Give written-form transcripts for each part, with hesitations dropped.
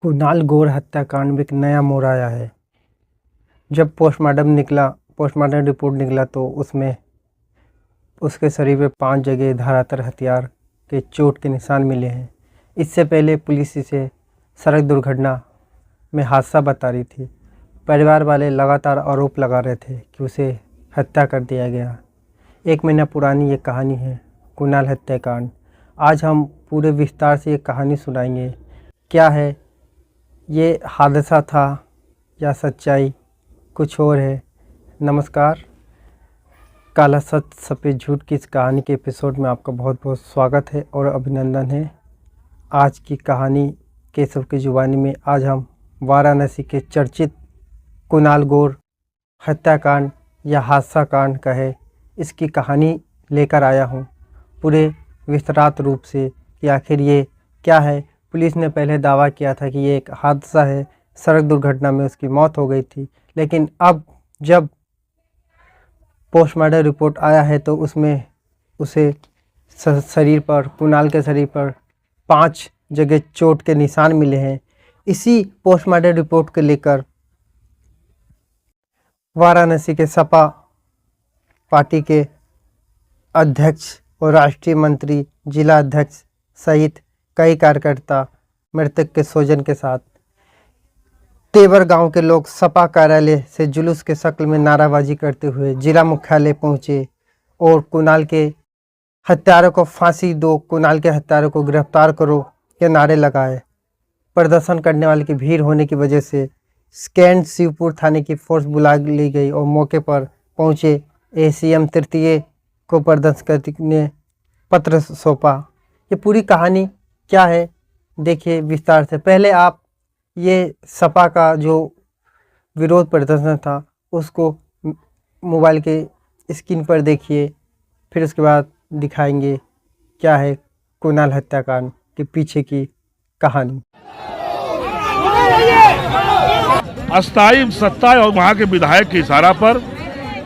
कुणाल गौर हत्याकांड में एक नया मोड़ आया है। जब पोस्टमार्टम रिपोर्ट निकला तो उसमें उसके शरीर पे 5 जगह धारातर हथियार के चोट के निशान मिले हैं। इससे पहले पुलिस इसे सड़क दुर्घटना में हादसा बता रही थी। परिवार वाले लगातार आरोप लगा रहे थे कि उसे हत्या कर दिया गया। 1 महीना पुरानी ये कहानी है कुणाल हत्याकांड। आज हम पूरे विस्तार से ये कहानी सुनाएंगे। क्या है ये हादसा था या सच्चाई कुछ और है। नमस्कार, काला सच सफ़ेद झूठ की इस कहानी के एपिसोड में आपका बहुत बहुत स्वागत है और अभिनंदन है। आज की कहानी केशव की जुबानी में आज हम वाराणसी के चर्चित कुणाल गौर हत्याकांड या हादसा कांड का है इसकी कहानी लेकर आया हूँ पूरे विस्तृत रूप से कि आखिर ये क्या है। पुलिस ने पहले दावा किया था कि ये एक हादसा है, सड़क दुर्घटना में उसकी मौत हो गई थी, लेकिन अब जब पोस्टमार्टम रिपोर्ट आया है तो उसमें उसे शरीर पर, कुणाल के शरीर पर 5 जगह चोट के निशान मिले हैं। इसी पोस्टमार्टम रिपोर्ट को लेकर वाराणसी के सपा पार्टी के अध्यक्ष और राष्ट्रीय मंत्री, जिला अध्यक्ष सहित कई कार्यकर्ता मृतक के स्वजन के साथ तेवर गांव के लोग सपा कार्यालय से जुलूस के शक्ल में नाराबाजी करते हुए जिला मुख्यालय पहुंचे और कुणाल के हत्यारों को फांसी दो, कुणाल के हत्यारों को गिरफ्तार करो के नारे लगाए। प्रदर्शन करने वाले की भीड़ होने की वजह से स्कैंड शिवपुर थाने की फोर्स बुला ली गई और मौके पर पहुंचे एसीएम तृतीय को प्रदर्शनकारी ने पत्र सौंपा। ये पूरी कहानी क्या है देखिए विस्तार से। पहले आप ये सपा का जो विरोध प्रदर्शन था उसको मोबाइल के स्क्रीन पर देखिए, फिर उसके बाद दिखाएंगे क्या है कुणाल हत्याकांड के पीछे की कहानी। अस्थायी सत्ता और वहाँ के विधायक के इशारा पर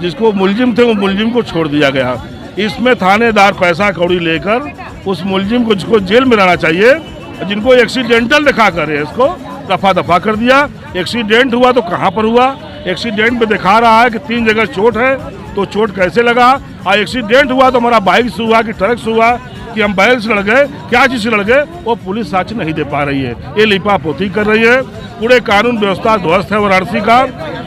जिसको मुलजिम थे वो मुलजिम को छोड़ दिया गया। इसमें थानेदार पैसा कौड़ी लेकर उस मुलजिम को, जिसको जेल में रहना चाहिए, जिनको एक्सीडेंटल दिखा कर इसको दफा दफा कर दिया। एक्सीडेंट हुआ तो कहाँ पर हुआ? एक्सीडेंट में दिखा रहा है कि 3 जगह चोट है, तो चोट कैसे लगा? और एक्सीडेंट हुआ तो हमारा बाइक से हुआ कि ट्रक से हुआ कि हम बैल से लड़ गए, क्या चीज से लड़ गए, वो पुलिस साक्ष्य नहीं दे पा रही है। ये लिपापोती कर रही है। पूरे कानून व्यवस्था ध्वस्त है वाराणसी का।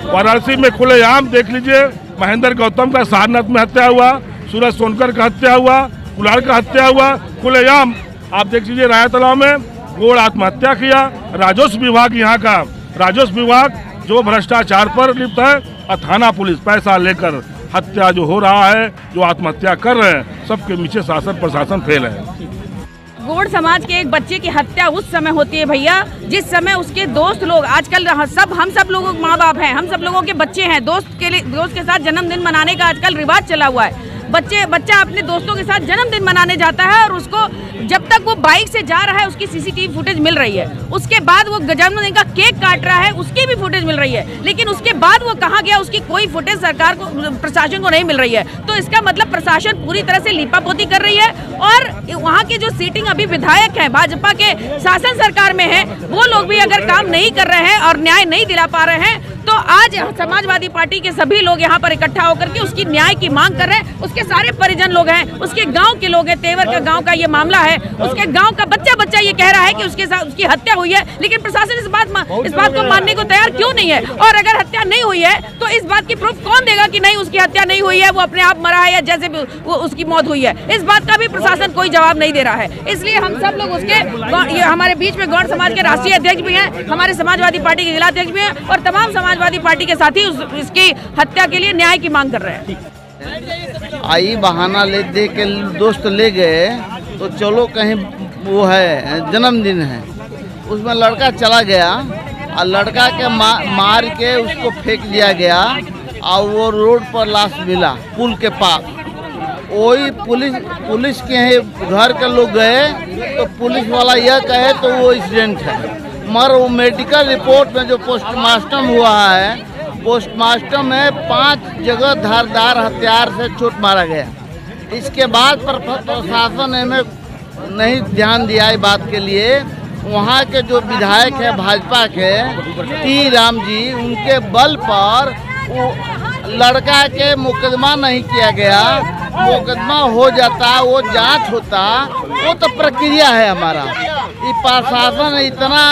वाराणसी में खुलेआम देख लीजिए, महेंद्र गौतम का सारनाथ में हत्या हुआ, सूरज सोनकर का हत्या हुआ, कुणाल का हत्या हुआ, खुलेआम। आप देख लीजिए राया तालाब में गौड़ आत्महत्या किया। राजस्व विभाग, यहाँ का राजस्व विभाग जो भ्रष्टाचार पर लिप्त है, और थाना पुलिस पैसा लेकर हत्या जो हो रहा है, जो आत्महत्या कर रहे हैं, सबके पीछे शासन प्रशासन फेल है। गौड़ समाज के एक बच्चे की हत्या उस समय होती है भैया जिस समय उसके दोस्त लोग, आजकल हम सब लोगों के माँ बाप हैं, हम सब लोगों के बच्चे हैं, दोस्त के साथ जन्मदिन मनाने का आजकल रिवाज चला हुआ है। बच्चा अपने दोस्तों के साथ जन्मदिन मनाने जाता है और उसको जब तक वो बाइक से जा रहा है उसकी सीसीटीवी फुटेज मिल रही है। उसके बाद वो जन्मदिन का केक काट रहा है, उसकी भी फुटेज मिल रही है, लेकिन उसके बाद वो कहाँ गया उसकी कोई फुटेज सरकार को, प्रशासन को नहीं मिल रही है। तो इसका मतलब प्रशासन पूरी तरह से लीपापोती कर रही है। और वहाँ के जो सीटिंग अभी विधायक हैं, भाजपा के शासन सरकार में है, वो लोग भी अगर काम नहीं कर रहे हैं और न्याय नहीं दिला पा रहे हैं, तो आज समाजवादी पार्टी के सभी लोग यहाँ पर इकट्ठा होकर के उसकी न्याय की मांग कर रहे हैं। उसके सारे परिजन लोग हैं, उसके गांव के लोग हैं, तेवर का गांव का ये मामला है। उसके गांव का बच्चा ये कह रहा है कि उसके साथ उसकी हत्या हुई है, लेकिन प्रशासन इस बात को मानने को तैयार क्यों नहीं है? और अगर हत्या नहीं हुई है तो इस बात की प्रूफ कौन देगा कि नहीं उसकी हत्या नहीं हुई है, वो अपने आप मरा है या जैसे भी वो उसकी मौत हुई है? इस बात का भी प्रशासन कोई जवाब नहीं दे रहा है। इसलिए हम सब लोग उसके, हमारे बीच में गौड़ समाज के राष्ट्रीय अध्यक्ष भी हैं, हमारे समाजवादी पार्टी के जिला अध्यक्ष भी हैं और तमाम समाजवादी पार्टी के साथी इसकी हत्या के लिए न्याय की मांग कर रहे हैं। आई बहाना ले दे के दोस्त ले गए तो चलो कहीं वो है जन्मदिन है, उसमें लड़का चला गया और लड़का के मार के उसको फेंक दिया गया और वो रोड पर लाश मिला पुल के पास। वही पुलिस के घर के लोग गए तो पुलिस वाला यह कहे तो वो एक्सीडेंट है, मगर वो मेडिकल रिपोर्ट में जो पोस्टमार्टम हुआ है, पोस्टमार्टम में 5 जगह धारदार हथियार से चोट मारा गया। इसके बाद प्रशासन ने नहीं ध्यान दिया इस बात के लिए। वहाँ के जो विधायक है भाजपा के टी राम जी, उनके बल पर वो लड़का के मुकदमा नहीं किया गया। मुकदमा हो जाता, वो जांच होता, वो तो प्रक्रिया है हमारा। ये प्रशासन इतना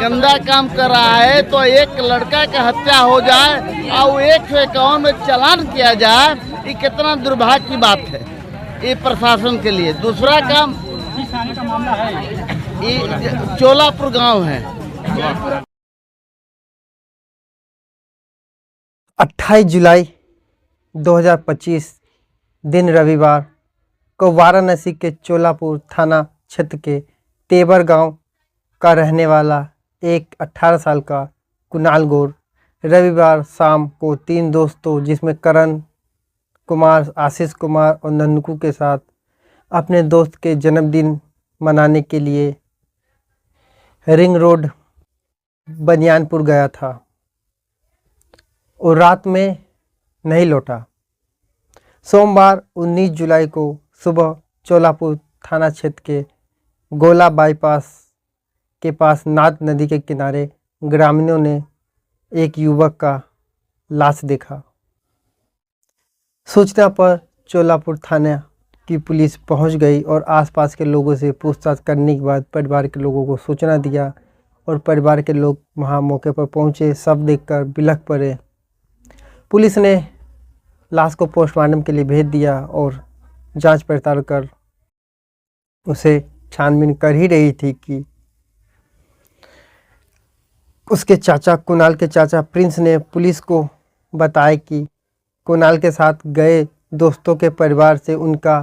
गंदा काम कर रहा है, तो एक लड़का की हत्या हो जाए और 151 में चालान किया जाए, ये कितना दुर्भाग्य की बात है ये प्रशासन के लिए। दूसरा काम, ये चोलापुर गांव है। 28 जुलाई 2025 दिन रविवार को वाराणसी के चोलापुर थाना क्षेत्र के तेबर गांव का रहने वाला एक 18 साल का कुणाल गौर रविवार शाम को 3 दोस्तों जिसमें करण कुमार, आशीष कुमार और नन्नकू के साथ अपने दोस्त के जन्मदिन मनाने के लिए रिंग रोड बनियानपुर गया था और रात में नहीं लौटा। सोमवार 19 जुलाई को सुबह चोलापुर थाना क्षेत्र के गोला बाईपास के पास नाद नदी के किनारे ग्रामीणों ने एक युवक का लाश देखा। सूचना पर चोलापुर थाना की पुलिस पहुंच गई और आसपास के लोगों से पूछताछ करने के बाद परिवार के लोगों को सूचना दिया और परिवार के लोग वहां मौके पर पहुंचे। सब देखकर बिलख पड़े। पुलिस ने लाश को पोस्टमार्टम के लिए भेज दिया और जांच पड़ताल कर उसे छानबीन कर ही रही थी कि उसके चाचा, कुणाल के चाचा प्रिंस ने पुलिस को बताया कि कुणाल के साथ गए दोस्तों के परिवार से उनका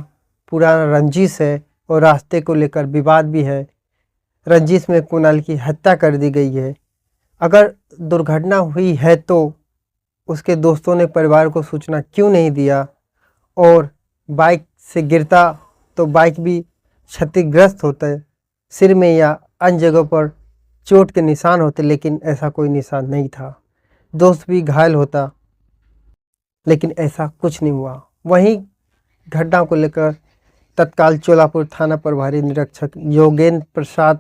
पुराना रंजिश है और रास्ते को लेकर विवाद भी है। रंजिश में कुणाल की हत्या कर दी गई है। अगर दुर्घटना हुई है तो उसके दोस्तों ने परिवार को सूचना क्यों नहीं दिया, और बाइक से गिरता तो बाइक भी क्षतिग्रस्त होता है, सिर में या अन्य जगहों पर चोट के निशान होते, लेकिन ऐसा कोई निशान नहीं था। दोस्त भी घायल होता, लेकिन ऐसा कुछ नहीं हुआ। वहीं घटना को लेकर तत्काल चोलापुर थाना प्रभारी निरीक्षक योगेंद्र प्रसाद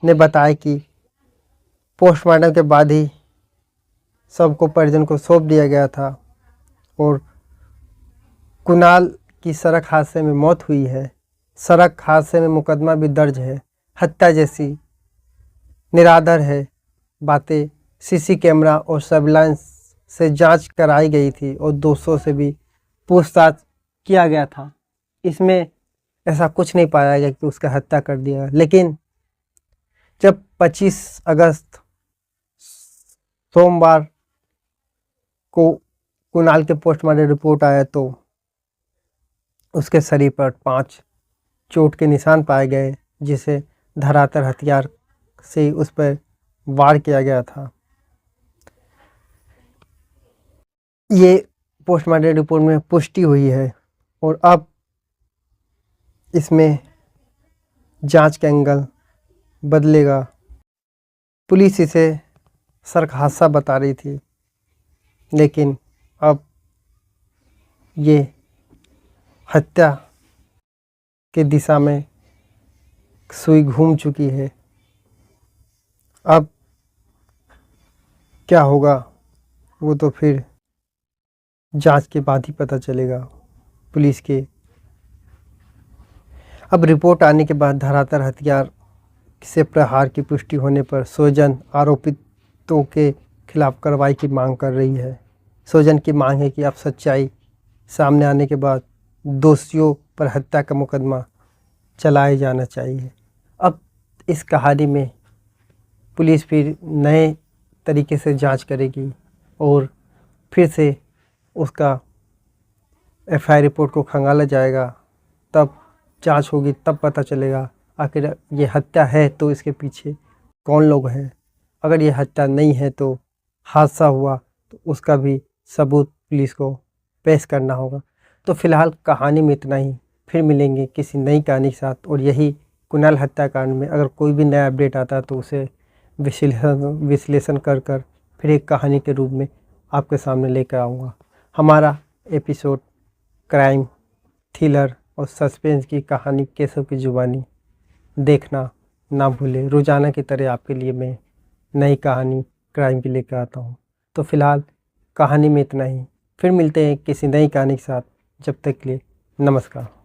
ने बताया कि पोस्टमार्टम के बाद ही सबको परिजन को सौंप दिया गया था और कुणाल की सड़क हादसे में मौत हुई है। सड़क हादसे में मुकदमा भी दर्ज है। हत्या जैसी निराधार है बातें सीसी कैमरा और सर्विलांस से जांच कराई गई थी और दोस्तों से भी पूछताछ किया गया था। इसमें ऐसा कुछ नहीं पाया गया कि उसका हत्या कर दिया। लेकिन जब 25 अगस्त सोमवार को कुणाल के पोस्टमार्टम रिपोर्ट आया तो उसके शरीर पर 5 चोट के निशान पाए गए, जिसे धरातल हथियार से उस पर वार किया गया था। ये पोस्टमार्टम रिपोर्ट में पुष्टि हुई है और अब इसमें जांच का एंगल बदलेगा। पुलिस इसे सड़क हादसा बता रही थी, लेकिन अब ये हत्या की दिशा में सुई घूम चुकी है। अब क्या होगा वो तो फिर जांच के बाद ही पता चलेगा पुलिस के। अब रिपोर्ट आने के बाद धरातल हथियार से प्रहार की पुष्टि होने पर स्वजन आरोपितों के खिलाफ कार्रवाई की मांग कर रही है। स्वजन की मांग है कि अब सच्चाई सामने आने के बाद दोषियों पर हत्या का मुकदमा चलाया जाना चाहिए। अब इस कहानी में पुलिस फिर नए तरीके से जांच करेगी और फिर से उसका एफआईआर रिपोर्ट को खंगाला जाएगा। तब जांच होगी, तब पता चलेगा आखिर ये हत्या है तो इसके पीछे कौन लोग हैं। अगर ये हत्या नहीं है तो हादसा हुआ तो उसका भी सबूत पुलिस को पेश करना होगा। तो फिलहाल कहानी में इतना ही। फिर मिलेंगे किसी नई कहानी के साथ। और यही कुणाल हत्याकांड में अगर कोई भी नया अपडेट आता तो उसे विश्लेषण कर फिर एक कहानी के रूप में आपके सामने लेकर आऊँगा। हमारा एपिसोड क्राइम, थ्रिलर और सस्पेंस की कहानी केशव की जुबानी देखना ना भूलें। रोज़ाना की तरह आपके लिए मैं नई कहानी क्राइम की लेकर आता हूँ। तो फ़िलहाल कहानी में इतना ही, फिर मिलते हैं किसी नई कहानी के साथ। जब तक के लिए नमस्कार।